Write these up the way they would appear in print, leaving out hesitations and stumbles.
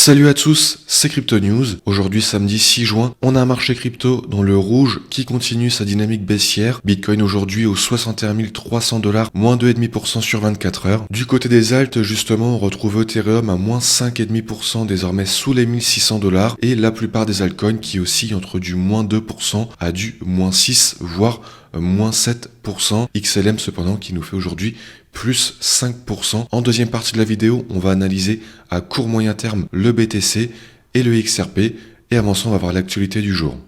Salut à tous, c'est Crypto News. Aujourd'hui samedi 6 juin, on a un marché crypto dans le rouge qui continue sa dynamique baissière. Bitcoin aujourd'hui aux 61 300 $, moins 2,5% sur 24 heures. Du côté des alts, justement, on retrouve Ethereum à moins 5,5% désormais sous les 1600 $, et la plupart des altcoins qui oscillent entre du moins 2% à du moins 6, voire moins 7%. XLM cependant qui nous fait aujourd'hui plus 5%. En deuxième partie de la vidéo, on va analyser à court moyen terme le BTC et le XRP. Et avant ça, on va voir l'actualité du jour.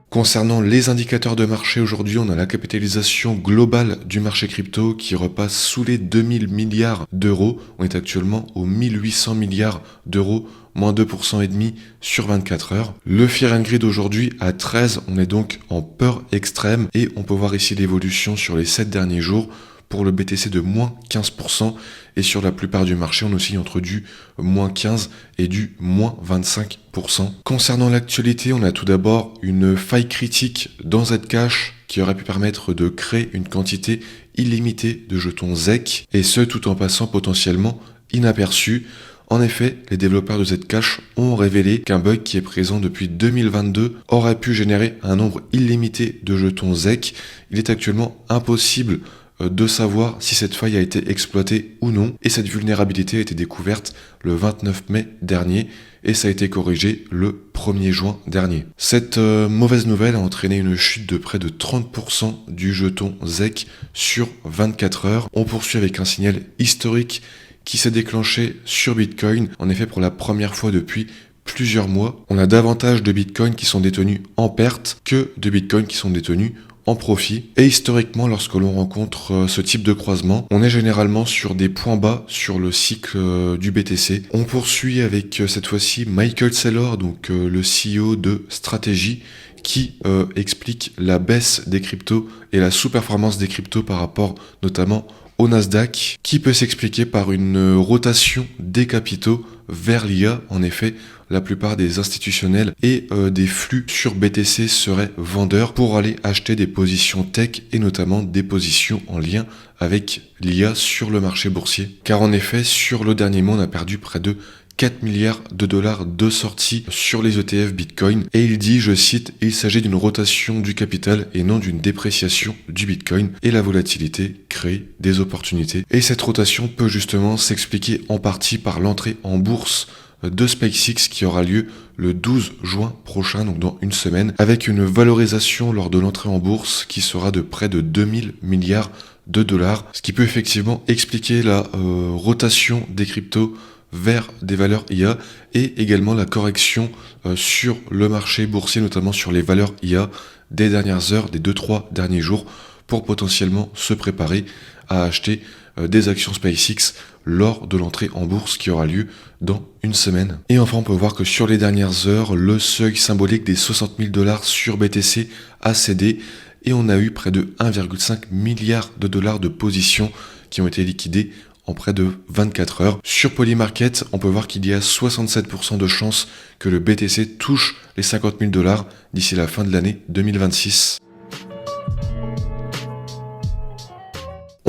Concernant les indicateurs de marché, aujourd'hui, on a la capitalisation globale du marché crypto qui repasse sous les 2000 milliards d'euros. On est actuellement aux 1800 milliards d'euros, moins 2,5% sur 24 heures. Le Fear and Greed aujourd'hui à 13, on est donc en peur extrême et on peut voir ici l'évolution sur les 7 derniers jours. Pour le BTC de moins 15% et sur la plupart du marché, on oscille entre du moins 15 et du moins 25%. Concernant l'actualité, on a tout d'abord une faille critique dans Zcash qui aurait pu permettre de créer une quantité illimitée de jetons ZEC et ce tout en passant potentiellement inaperçu. En effet, les développeurs de Zcash ont révélé qu'un bug qui est présent depuis 2022 aurait pu générer un nombre illimité de jetons ZEC. Il est actuellement impossible de savoir si cette faille a été exploitée ou non, et cette vulnérabilité a été découverte le 29 mai dernier et ça a été corrigé le 1er juin dernier. Cette mauvaise nouvelle a entraîné une chute de près de 30% du jeton ZEC sur 24 heures. On poursuit avec un signal historique qui s'est déclenché sur Bitcoin. En effet, pour la première fois depuis plusieurs mois, on a davantage de Bitcoin qui sont détenus en perte que de Bitcoin qui sont détenus en profit. Et historiquement, lorsque l'on rencontre ce type de croisement, on est généralement sur des points bas sur le cycle du BTC. On poursuit avec cette fois-ci Michael Saylor, donc le CEO de Strategy, qui explique la baisse des cryptos et la sous-performance des cryptos par rapport notamment au Nasdaq, qui peut s'expliquer par une rotation des capitaux vers l'IA. En effet, la plupart des institutionnels et des flux sur BTC seraient vendeurs pour aller acheter des positions tech et notamment des positions en lien avec l'IA sur le marché boursier. Car en effet, sur le dernier mois, on a perdu près de 4 milliards de dollars de sortie sur les ETF Bitcoin. Et il dit, je cite, « Il s'agit d'une rotation du capital et non d'une dépréciation du Bitcoin. Et la volatilité crée des opportunités. » Et cette rotation peut justement s'expliquer en partie par l'entrée en bourse de SpaceX qui aura lieu le 12 juin prochain, donc dans une semaine, avec une valorisation lors de l'entrée en bourse qui sera de près de 2000 milliards de dollars, ce qui peut effectivement expliquer la rotation des cryptos vers des valeurs IA et également la correction sur le marché boursier, notamment sur les valeurs IA des dernières heures, des 2-3 derniers jours, pour potentiellement se préparer à acheter des actions SpaceX lors de l'entrée en bourse qui aura lieu dans une semaine. Et enfin, on peut voir que sur les dernières heures, le seuil symbolique des 60 000 $ sur BTC a cédé et on a eu près de 1,5 milliard de dollars de positions qui ont été liquidées en près de 24 heures. Sur Polymarket, on peut voir qu'il y a 67% de chances que le BTC touche les 50 000 $ d'ici la fin de l'année 2026.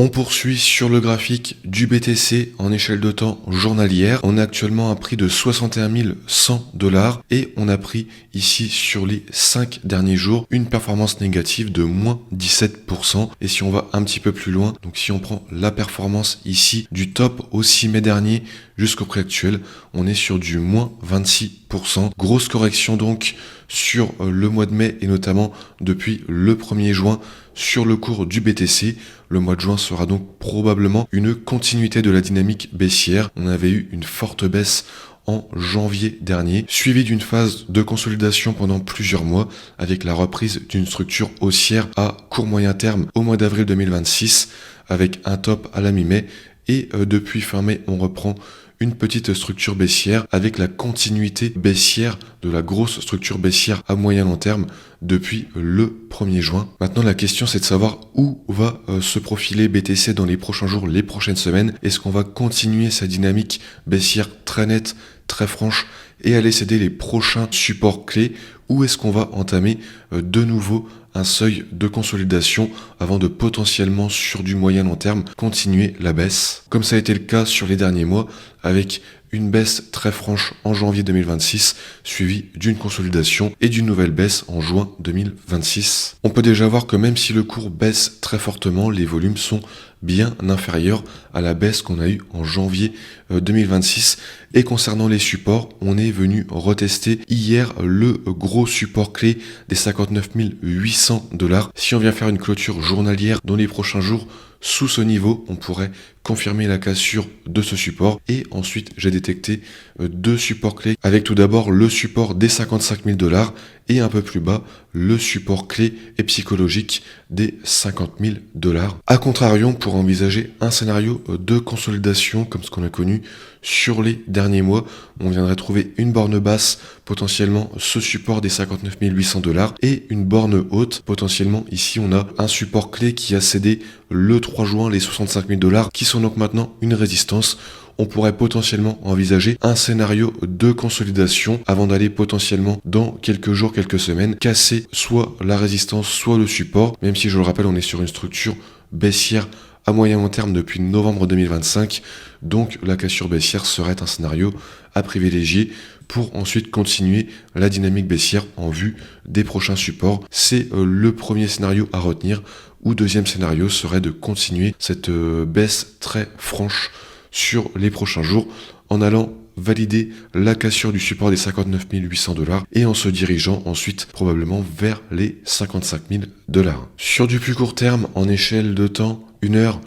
On poursuit sur le graphique du BTC en échelle de temps journalière. On a actuellement un prix de 61 100 $ et on a pris ici sur les 5 derniers jours une performance négative de moins 17%. Et si on va un petit peu plus loin, donc si on prend la performance ici du top au 6 mai dernier jusqu'au prix actuel, on est sur du moins 26%. Grosse correction donc sur le mois de mai et notamment depuis le 1er juin sur le cours du BTC. Le mois de juin sera donc probablement une continuité de la dynamique baissière. On avait eu une forte baisse en janvier dernier, suivi d'une phase de consolidation pendant plusieurs mois avec la reprise d'une structure haussière à court moyen terme au mois d'avril 2026 avec un top à la mi-mai et depuis fin mai on reprend une petite structure baissière avec la continuité baissière de la grosse structure baissière à moyen long terme depuis le 1er juin. Maintenant, la question c'est de savoir où va se profiler BTC dans les prochains jours, les prochaines semaines. Est-ce qu'on va continuer sa dynamique baissière très nette, très franche et aller céder les prochains supports clés, ou est-ce qu'on va entamer de nouveau un seuil de consolidation avant de potentiellement sur du moyen long terme continuer la baisse, comme ça a été le cas sur les derniers mois avec une baisse très franche en janvier 2026 suivie d'une consolidation et d'une nouvelle baisse en juin 2026. On peut déjà voir que même si le cours baisse très fortement, les volumes sont bien inférieurs à la baisse qu'on a eue en janvier 2026. Et concernant les supports, on est venu retester hier le gros support clé des 59 800 $. Si on vient faire une clôture journalière dans les prochains jours sous ce niveau, on pourrait confirmer la cassure de ce support. Et ensuite, j'ai détecté deux supports clés avec tout d'abord le support des 55 000 $ et un peu plus bas, le support clé et psychologique des 50 000 $. A contrario, pour envisager un scénario de consolidation comme ce qu'on a connu sur les derniers mois, on viendrait trouver une borne basse, potentiellement ce support des 59 800 $ et une borne haute, potentiellement ici on a un support clé qui a cédé le 3 juin les 65 000 $ qui sont donc maintenant une résistance. On pourrait potentiellement envisager un scénario de consolidation avant d'aller potentiellement dans quelques jours, quelques semaines, casser soit la résistance, soit le support, même si je le rappelle, on est sur une structure baissière à moyen long terme depuis novembre 2025, donc la cassure baissière serait un scénario à privilégier pour ensuite continuer la dynamique baissière en vue des prochains supports. C'est le premier scénario à retenir, ou deuxième scénario serait de continuer cette baisse très franche sur les prochains jours en allant valider la cassure du support des 59 800 $ et en se dirigeant ensuite probablement vers les 55 000 $. Sur du plus court terme, en échelle de temps, 1 heure,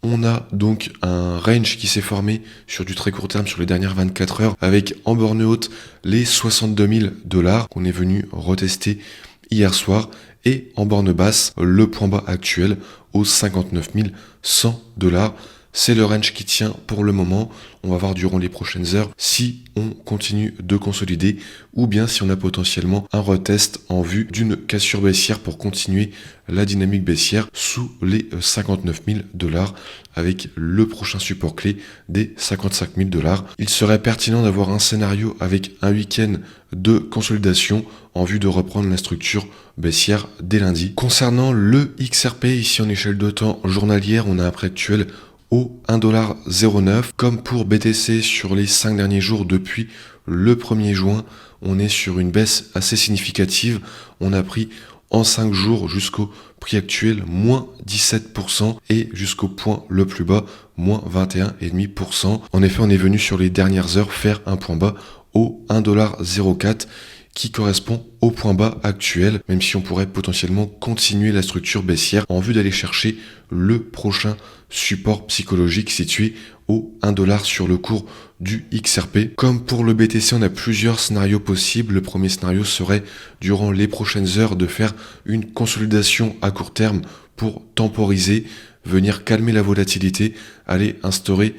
on a donc un range qui s'est formé sur du très court terme sur les dernières 24 heures avec en borne haute les 62 000 $ qu'on est venu retester hier soir et en borne basse le point bas actuel aux 59 100 $. C'est le range qui tient pour le moment. On va voir durant les prochaines heures si on continue de consolider ou bien si on a potentiellement un retest en vue d'une cassure baissière pour continuer la dynamique baissière sous les 59 000 $ avec le prochain support clé des 55 000 $. Il serait pertinent d'avoir un scénario avec un week-end de consolidation en vue de reprendre la structure baissière dès lundi. Concernant le XRP, ici en échelle de temps journalière, on a un prix actuel au 1,09$. Comme pour BTC sur les 5 derniers jours depuis le 1er juin, on est sur une baisse assez significative. On a pris en 5 jours jusqu'au prix actuel moins 17% et jusqu'au point le plus bas moins 21,5%. En effet, on est venu sur les dernières heures faire un point bas au 1,04$ qui correspond au point bas actuel, même si on pourrait potentiellement continuer la structure baissière en vue d'aller chercher le prochain support psychologique situé au 1$ sur le cours du XRP. Comme pour le BTC, on a plusieurs scénarios possibles. Le premier scénario serait, durant les prochaines heures, de faire une consolidation à court terme pour temporiser, venir calmer la volatilité, aller instaurer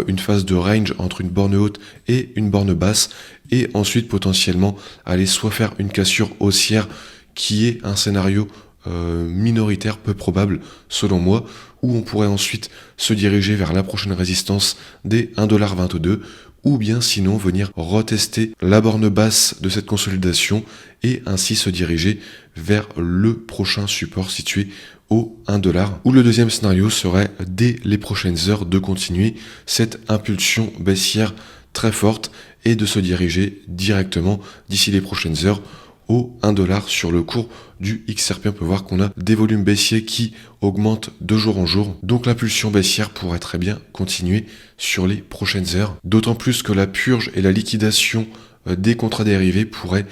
une phase de range entre une borne haute et une borne basse, et ensuite potentiellement aller soit faire une cassure haussière qui est un scénario minoritaire, peu probable selon moi, où on pourrait ensuite se diriger vers la prochaine résistance des 1,22$, ou bien sinon venir retester la borne basse de cette consolidation et ainsi se diriger vers le prochain support situé au 1$. Ou le deuxième scénario serait dès les prochaines heures de continuer cette impulsion baissière très forte et de se diriger directement d'ici les prochaines heures au 1$ sur le cours du XRP. On peut voir qu'on a des volumes baissiers qui augmentent de jour en jour. Donc l'impulsion baissière pourrait très bien continuer sur les prochaines heures. D'autant plus que la purge et la liquidation des contrats dérivés pourraient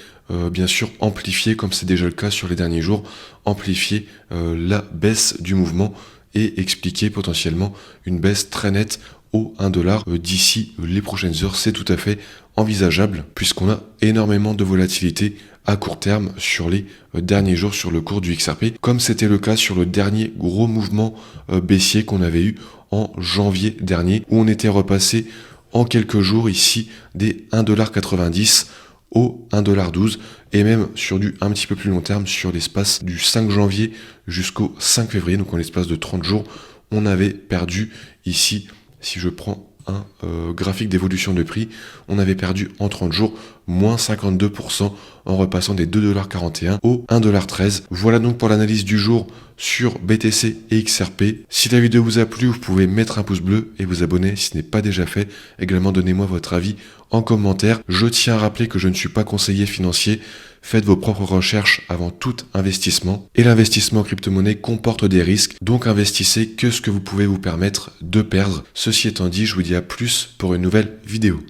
bien sûr amplifier, comme c'est déjà le cas sur les derniers jours, amplifier la baisse du mouvement et expliquer potentiellement une baisse très nette au 1$ d'ici les prochaines heures. C'est tout à fait envisageable puisqu'on a énormément de volatilité à court terme sur les derniers jours sur le cours du XRP, comme c'était le cas sur le dernier gros mouvement baissier qu'on avait eu en janvier dernier, où on était repassé en quelques jours ici des 1,90$ au 1,12$ et même sur du un petit peu plus long terme sur l'espace du 5 janvier jusqu'au 5 février, donc en l'espace de 30 jours, on avait perdu ici, si je prends un graphique d'évolution de prix. On avait perdu en 30 jours moins 52% en repassant des 2,41$ au 1,13$. Voilà donc pour l'analyse du jour sur BTC et XRP. Si la vidéo vous a plu, vous pouvez mettre un pouce bleu et vous abonner si ce n'est pas déjà fait. Également, donnez-moi votre avis en commentaire. Je tiens à rappeler que je ne suis pas conseiller financier. Faites vos propres recherches avant tout investissement. Et l'investissement en crypto-monnaie comporte des risques, donc investissez que ce que vous pouvez vous permettre de perdre. Ceci étant dit, je vous dis à plus pour une nouvelle vidéo.